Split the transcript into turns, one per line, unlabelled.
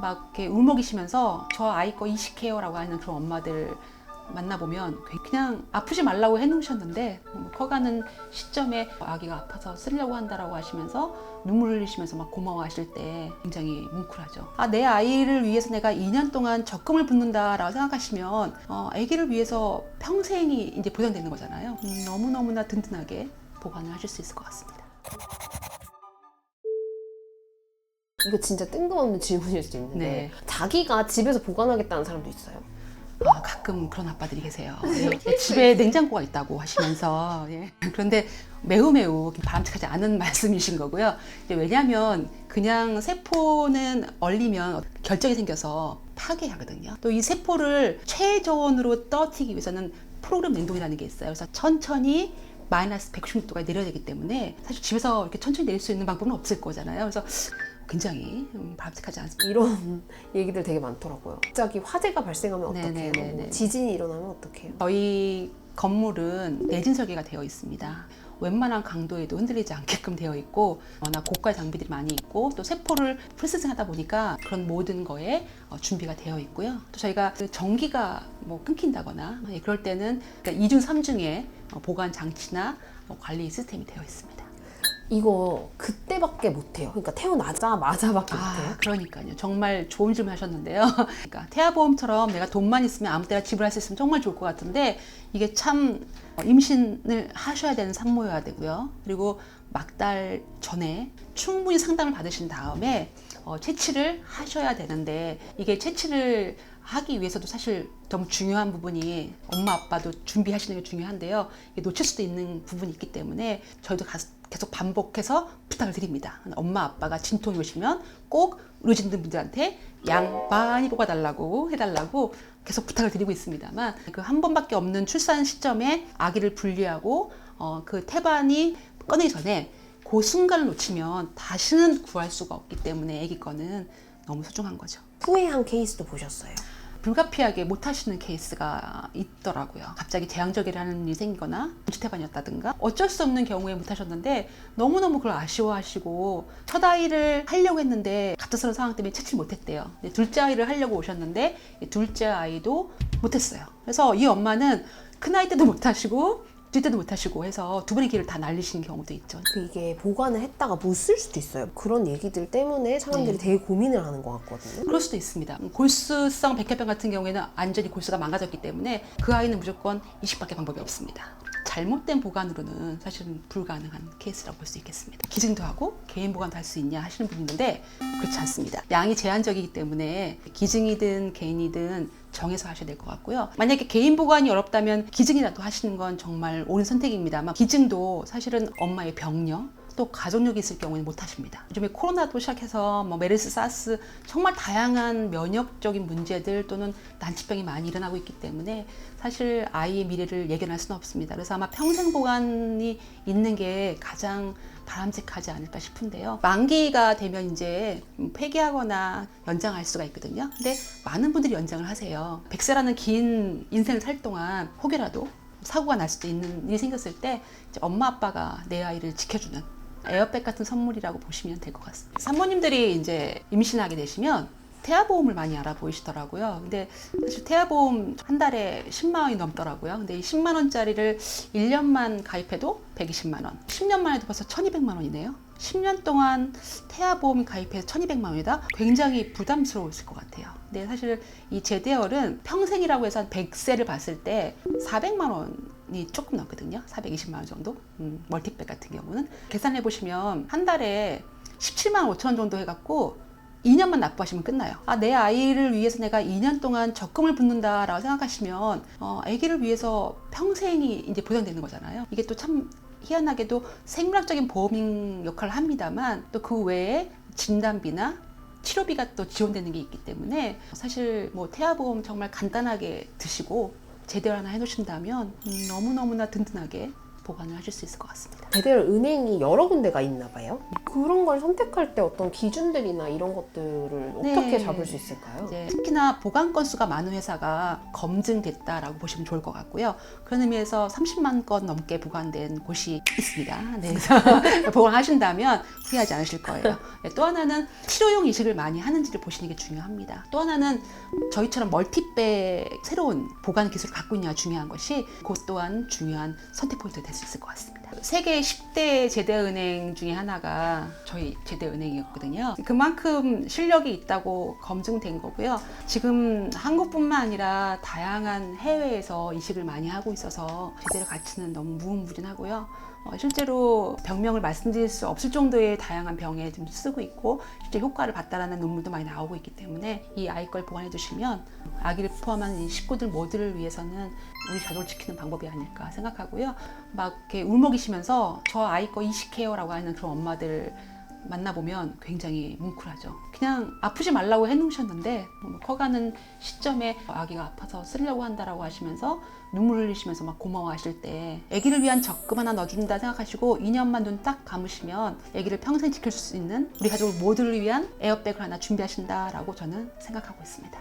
막 이렇게 울먹이시면서 저 아이 거 이식해요라고 하는 그런 엄마들 만나보면 그냥 아프지 말라고 해놓으셨는데 커가는 시점에 아기가 아파서 쓰려고 한다라고 하시면서 눈물 흘리시면서 막 고마워하실 때 굉장히 뭉클하죠. 내 아이를 위해서 내가 2년 동안 적금을 붓는다라고 생각하시면 아기를 위해서 평생이 이제 보장되는 거잖아요. 너무너무나 든든하게 보관을 하실 수 있을 것 같습니다.
이거 진짜 뜬금없는 질문일 수 있는데
네.
자기가 집에서 보관하겠다는 사람도 있어요?
가끔 그런 아빠들이 계세요. 집에 냉장고가 있다고 하시면서 그런데 매우 바람직하지 않은 말씀이신 거고요. 왜냐하면 그냥 세포는 얼리면 결정이 생겨서 파괴하거든요. 또 이 세포를 최저온으로 떨어뜨리기 위해서는 프로그램 냉동이라는 게 있어요. 그래서 천천히 마이너스 196도가 내려야 되기 때문에 사실 집에서 이렇게 천천히 내릴 수 있는 방법은 없을 거잖아요. 그래서 굉장히 바람직하지 않습니다.
이런 얘기들 되게 많더라고요. 갑자기 화재가 발생하면 어떡해요?
네네네네.
지진이 일어나면 어떡해요?
저희 건물은 내진 설계가 되어 있습니다. 웬만한 강도에도 흔들리지 않게끔 되어 있고 워낙 고가의 장비들이 많이 있고 또 세포를 프로세싱 하다 보니까 그런 모든 거에 준비가 되어 있고요. 또 저희가 전기가 끊긴다거나 그럴 때는 그러니까 2중 3중의 보관 장치나 관리 시스템이 되어 있습니다.
이거 그때밖에 못해요. 그러니까 태어나자마자밖에 못해요.
그러니까요. 정말 좋은 질문 하셨는데요. 그러니까 태아보험처럼 내가 돈만 있으면 아무 때나 지불할 수 있으면 정말 좋을 것 같은데 이게 참 임신을 하셔야 되는 산모여야 되고요. 그리고 막달 전에 충분히 상담을 받으신 다음에 채취를 하셔야 되는데 이게 채취를 하기 위해서도 사실 너무 중요한 부분이 엄마 아빠도 준비하시는 게 중요한데요. 놓칠 수도 있는 부분이 있기 때문에 저희도 계속 반복해서 부탁을 드립니다. 엄마 아빠가 진통이 오시면 꼭 의료진 분들한테 양 많이 뽑아달라고 해달라고 계속 부탁을 드리고 있습니다만 그 한 번밖에 없는 출산 시점에 아기를 분리하고 그 태반이 꺼내기 전에 그 순간을 놓치면 다시는 구할 수가 없기 때문에 아기 거는 너무 소중한 거죠.
후회한 케이스도 보셨어요?
불가피하게 못 하시는 케이스가 있더라고요. 갑자기 재앙절개라는 일이 생기거나 임시태반이었다든가 어쩔 수 없는 경우에 못 하셨는데 너무너무 그걸 아쉬워하시고 첫 아이를 하려고 했는데 갑작스러운 상황 때문에 채취를 못했대요. 둘째 아이를 하려고 오셨는데 둘째 아이도 못했어요. 그래서 이 엄마는 큰 아이 때도 못하시고 둘 때도 못하시고 해서 두 번의 기회를 다 날리시는 경우도 있죠.
이게 보관을 했다가 못 쓸 수도 있어요. 그런 얘기들 때문에 사람들이 되게 고민을 하는 것 같거든요.
그럴 수도 있습니다. 골수성 백혈병 같은 경우에는 완전히 골수가 망가졌기 때문에 그 아이는 무조건 이식밖에 방법이 없습니다. 잘못된 보관으로는 사실은 불가능한 케이스라고 볼 수 있겠습니다. 기증도 하고 개인 보관도 할 수 있냐 하시는 분이 있는데 그렇지 않습니다. 양이 제한적이기 때문에 기증이든 개인이든 정해서 하셔야 될 것 같고요. 만약에 개인 보관이 어렵다면 기증이라도 하시는 건 정말 옳은 선택입니다만 기증도 사실은 엄마의 병력 또 가족력이 있을 경우에는 못 하십니다. 요즘에 코로나도 시작해서 메르스, 사스 정말 다양한 면역적인 문제들 또는 난치병이 많이 일어나고 있기 때문에 사실 아이의 미래를 예견할 수는 없습니다. 그래서 아마 평생 보관이 있는 게 가장 바람직하지 않을까 싶은데요. 만기가 되면 이제 폐기하거나 연장할 수가 있거든요. 근데 많은 분들이 연장을 하세요. 100세라는 긴 인생을 살 동안 혹여라도 사고가 날 수도 있는 일이 생겼을 때 이제 엄마 아빠가 내 아이를 지켜주는 에어백 같은 선물이라고 보시면 될 것 같습니다. 산모님들이 이제 임신하게 되시면 태아보험을 많이 알아보이시더라고요. 근데 사실 태아보험 한 달에 10만 원이 넘더라고요. 근데 이 10만 원짜리를 1년만 가입해도 120만 원, 10년만 해도 벌써 1200만 원이네요. 10년 동안 태아보험 가입해서 1200만 원이다? 굉장히 부담스러웠을 것 같아요. 근데 사실 이 제대열은 평생이라고 해서 한 100세를 봤을 때 400만 원이 조금 넘거든요. 420만 원 정도? 멀티백 같은 경우는. 계산해 보시면 한 달에 17만 5천 원 정도 해갖고 2년만 납부하시면 끝나요. 내 아이를 위해서 내가 2년 동안 적금을 붓는다라고 생각하시면 아기를 위해서 평생이 이제 보장되는 거잖아요. 이게 또 참 희한하게도 생물학적인 보험 역할을 합니다만 또 그 외에 진단비나 치료비가 또 지원되는 게 있기 때문에 사실 태아보험 정말 간단하게 드시고 제대로 하나 해놓으신다면 너무너무나 든든하게 보관을 하실 수 있을 것 같습니다.
제대로 은행이 여러 군데가 있나 봐요. 그런 걸 선택할 때 어떤 기준들이나 이런 것들을 어떻게
네.
잡을 수 있을까요?
이제 특히나 보관 건수가 많은 회사가 검증됐다라고 보시면 좋을 것 같고요. 그런 의미에서 30만 건 넘게 보관된 곳이 있습니다. 네, 그래서 보관하신다면 후회하지 않으실 거예요. 네, 또 하나는 실효용 이식을 많이 하는지를 보시는 게 중요합니다. 또 하나는 저희처럼 멀티백 새로운 보관 기술을 갖고 있냐가 중요한 것이 그것 또한 중요한 선택 포인트가 될 수 있을 것 같습니다. 세계 10대 제대은행 중에 하나가 저희 제대은행이었거든요. 그만큼 실력이 있다고 검증된 거고요. 지금 한국뿐만 아니라 다양한 해외에서 이식을 많이 하고 있어서 제대로 가치는 너무 무궁무진하고요. 실제로 병명을 말씀드릴 수 없을 정도의 다양한 병에 좀 쓰고 있고 실제 효과를 봤다라는 논문도 많이 나오고 있기 때문에 이 아이 걸 보관해 두시면 아기를 포함한 이 식구들 모두를 위해서는 우리 가족을 지키는 방법이 아닐까 생각하고요. 막 이렇게 울먹이시면서 저 아이 거 이식해요라고 하는 그런 엄마들 만나보면 굉장히 뭉클하죠. 그냥 아프지 말라고 해놓으셨는데 커가는 시점에 아기가 아파서 쓰려고 한다라고 하시면서 눈물 흘리시면서 막 고마워하실 때 아기를 위한 적금 하나 넣어준다 생각하시고 2년만 눈 딱 감으시면 아기를 평생 지킬 수 있는 우리 가족 모두를 위한 에어백을 하나 준비하신다라고 저는 생각하고 있습니다.